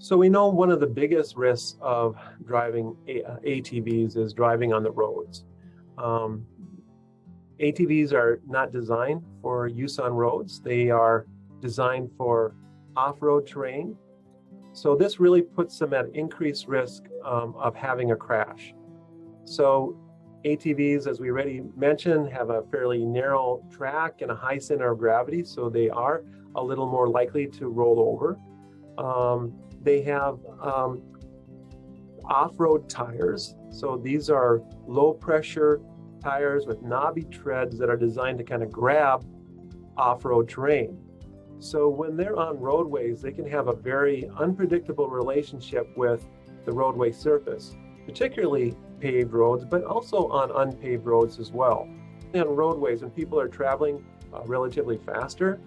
So we know one of the biggest risks of driving ATVs is driving on the roads. ATVs are not designed for use on roads. They are designed for off-road terrain. So this really puts them at increased risk of having a crash. So ATVs, as we already mentioned, have a fairly narrow track and a high center of gravity, so they are a little more likely to roll over. They have off-road tires. So these are low pressure tires with knobby treads that are designed to kind of grab off-road terrain. So when they're on roadways, they can have a very unpredictable relationship with the roadway surface, particularly paved roads, but also on unpaved roads as well. On roadways, when people are traveling relatively faster,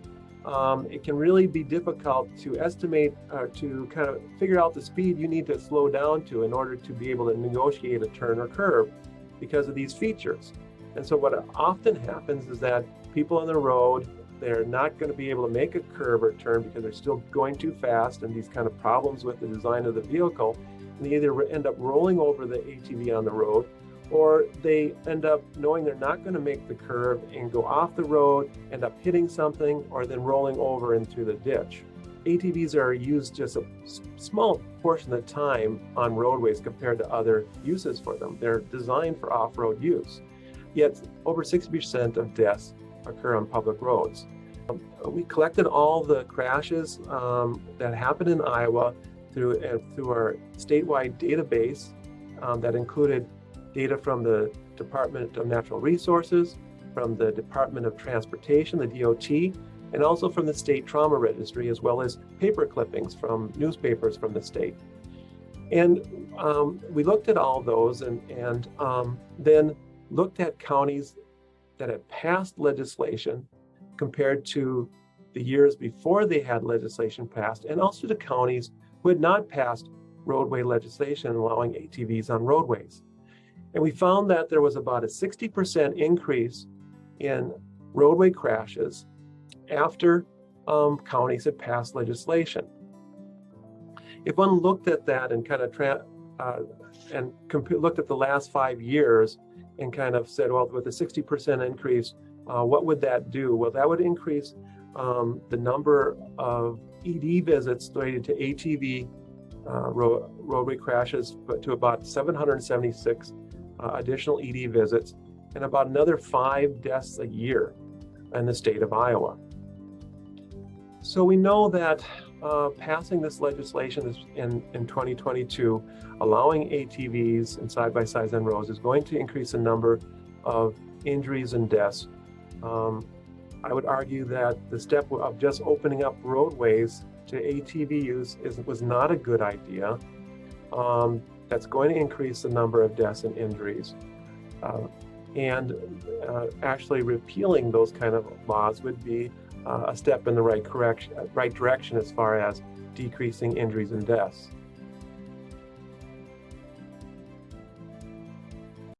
it can really be difficult to estimate to kind of figure out the speed you need to slow down to in order to be able to negotiate a turn or curve because of these features. And so what often happens is that people on the road, they're not going to be able to make a curve or turn because they're still going too fast, and these kind of problems with the design of the vehicle. And they either end up rolling over the ATV on the road, or they end up knowing they're not going to make the curve and go off the road, end up hitting something, or then rolling over into the ditch. ATVs are used just a small portion of the time on roadways compared to other uses for them. They're designed for off-road use. Yet over 60% of deaths occur on public roads. We collected all the crashes that happened in Iowa through our statewide database that included data from the Department of Natural Resources, from the Department of Transportation, the DOT, and also from the State Trauma Registry, as well as paper clippings from newspapers from the state. And we looked at all those and then looked at counties that had passed legislation compared to the years before they had legislation passed, and also to counties who had not passed roadway legislation allowing ATVs on roadways. And we found that there was about a 60% increase in roadway crashes after counties had passed legislation. If one looked at that and kind of looked at the last 5 years and kind of said, well, with a 60% increase, what would that do? Well, that would increase the number of ED visits related to ATV roadway crashes to about 776 additional ED visits, and about another 5 deaths a year in the state of Iowa. So we know that passing this legislation in 2022, allowing ATVs and side-by-sides on roads, is going to increase the number of injuries and deaths. I would argue that the step of just opening up roadways to ATV use was not a good idea. That's going to increase the number of deaths and injuries. Actually repealing those kind of laws would be a step in the right direction as far as decreasing injuries and deaths.